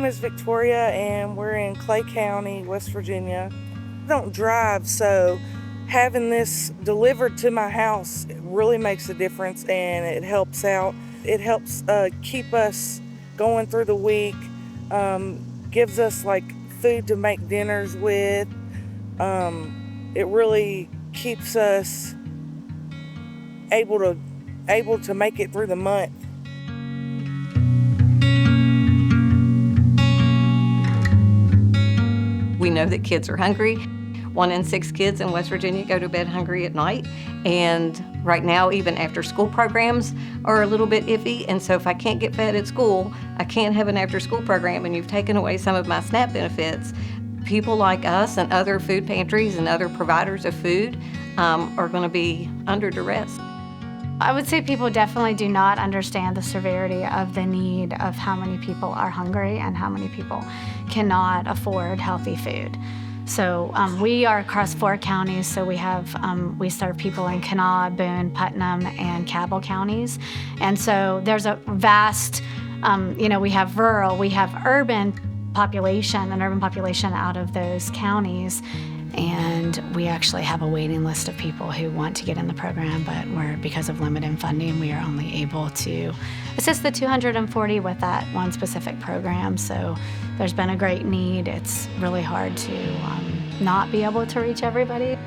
name is Victoria, and we're in Clay County, West Virginia. I don't drive, so having this delivered to my house really makes a difference, and it helps out. It helps keep us going through the week, gives us like food to make dinners with. It really keeps us able to make it through the month. We know that kids are hungry. 1 in 6 kids in West Virginia go to bed hungry at night. And right now, even after school programs are a little bit iffy. And so if I can't get fed at school, I can't have an after school program, and you've taken away some of my SNAP benefits. People like us and other food pantries and other providers of food are going to be under duress. I would say people definitely do not understand the severity of the need of how many people are hungry and how many people cannot afford healthy food. So we are across 4 counties, so we serve people in Kanawha, Boone, Putnam, and Cabell counties. And so there's a vast, we have rural, we have an urban population out of those counties. And we actually have a waiting list of people who want to get in the program, but because of limited funding, we are only able to assist the 240 with that one specific program. So there's been a great need. It's really hard to not be able to reach everybody.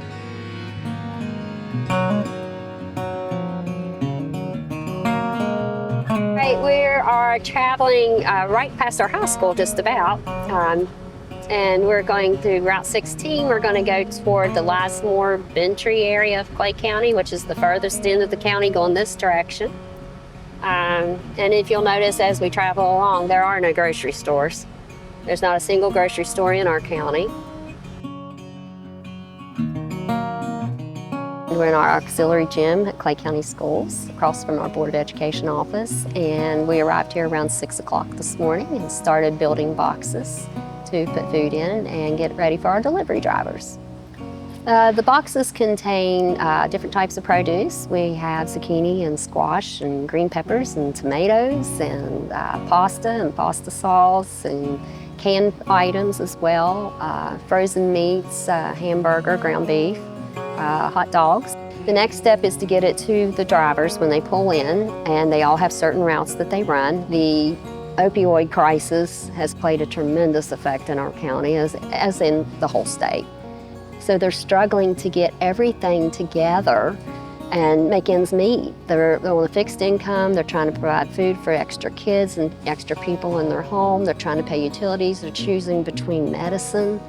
Right, we are traveling right past our high school just about. And we're going through Route 16. We're going to go toward the Lizemore Bentry area of Clay County, which is the furthest end of the county going this direction. And if you'll notice as we travel along, there are no grocery stores. There's not a single grocery store in our county. We're in our auxiliary gym at Clay County Schools, across from our Board of Education office. And we arrived here around 6 o'clock this morning and started building boxes to put food in and get ready for our delivery drivers. The boxes contain different types of produce. We have zucchini and squash and green peppers and tomatoes and pasta and pasta sauce and canned items as well, frozen meats, hamburger, ground beef, hot dogs. The next step is to get it to the drivers when they pull in, and they all have certain routes that they run. The opioid crisis has played a tremendous effect in our county, as in the whole state. So they're struggling to get everything together and make ends meet. They're on a fixed income, they're trying to provide food for extra kids and extra people in their home, they're trying to pay utilities, they're choosing between medicine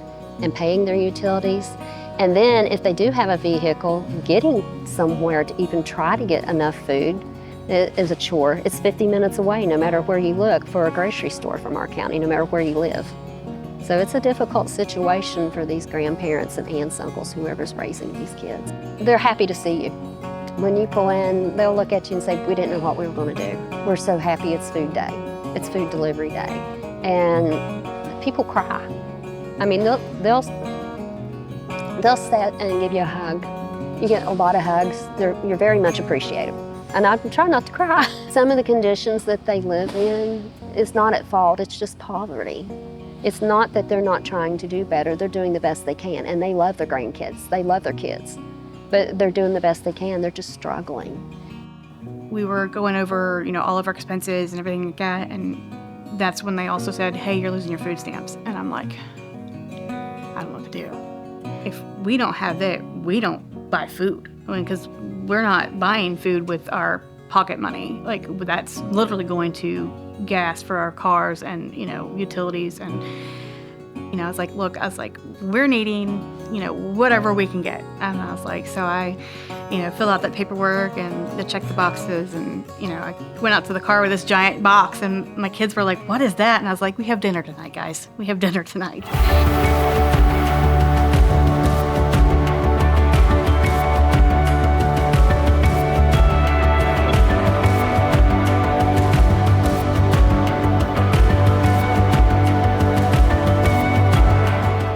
and paying their utilities. And then if they do have a vehicle, getting somewhere to even try to get enough food is a chore. It's 50 minutes away, no matter where you look, for a grocery store from our county, no matter where you live. So it's a difficult situation for these grandparents and aunts, uncles, whoever's raising these kids. They're happy to see you. When you pull in, they'll look at you and say, we didn't know what we were going to do. We're so happy it's food day. It's food delivery day. And people cry. I mean, they'll sit and give you a hug. You get a lot of hugs. You're very much appreciated. And I try not to cry. Some of the conditions that they live in is not at fault, it's just poverty. It's not that they're not trying to do better, they're doing the best they can, and they love their grandkids, they love their kids, but they're doing the best they can, they're just struggling. We were going over, all of our expenses and everything like that, and that's when they also said, hey, you're losing your food stamps. And I'm like, I don't know what to do. If we don't have that, we don't buy food. Because we're not buying food with our pocket money. Like, that's literally going to gas for our cars and, utilities. And, I was like, we're needing, whatever we can get. And I was like, so I, fill out that paperwork and check the boxes. And, I went out to the car with this giant box, and my kids were like, what is that? And I was like, we have dinner tonight, guys. We have dinner tonight.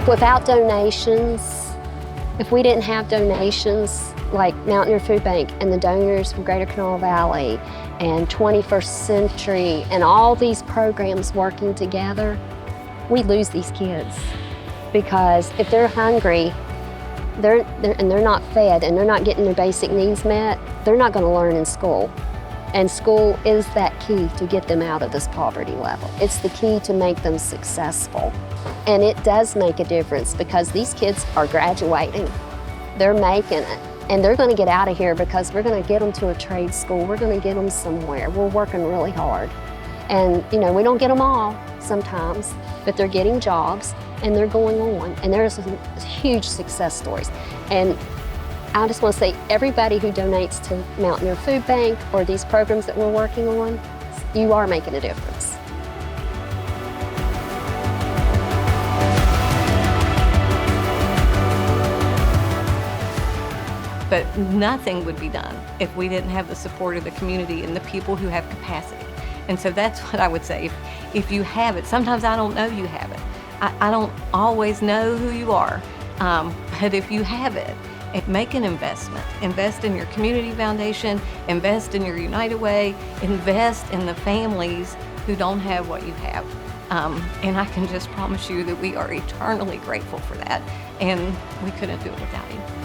Without donations, if we didn't have donations like Mountaineer Food Bank and the donors from Greater Kanawha Valley and 21st Century and all these programs working together, we lose these kids. Because if they're hungry, and they're not fed and they're not getting their basic needs met, they're not going to learn in school. And school is that key to get them out of this poverty level. It's the key to make them successful. And it does make a difference because these kids are graduating. They're making it. And they're going to get out of here because we're going to get them to a trade school. We're going to get them somewhere. We're working really hard. And, you know, we don't get them all sometimes, but they're getting jobs and they're going on. And there's some huge success stories. And I just want to say, everybody who donates to Mountaineer Food Bank or these programs that we're working on, you are making a difference. But nothing would be done if we didn't have the support of the community and the people who have capacity. And so that's what I would say. If you have it, sometimes I don't know you have it. I don't always know who you are. But if you have it, make an investment. Invest in your community foundation, invest in your United Way, invest in the families who don't have what you have. And I can just promise you that we are eternally grateful for that. And we couldn't do it without you.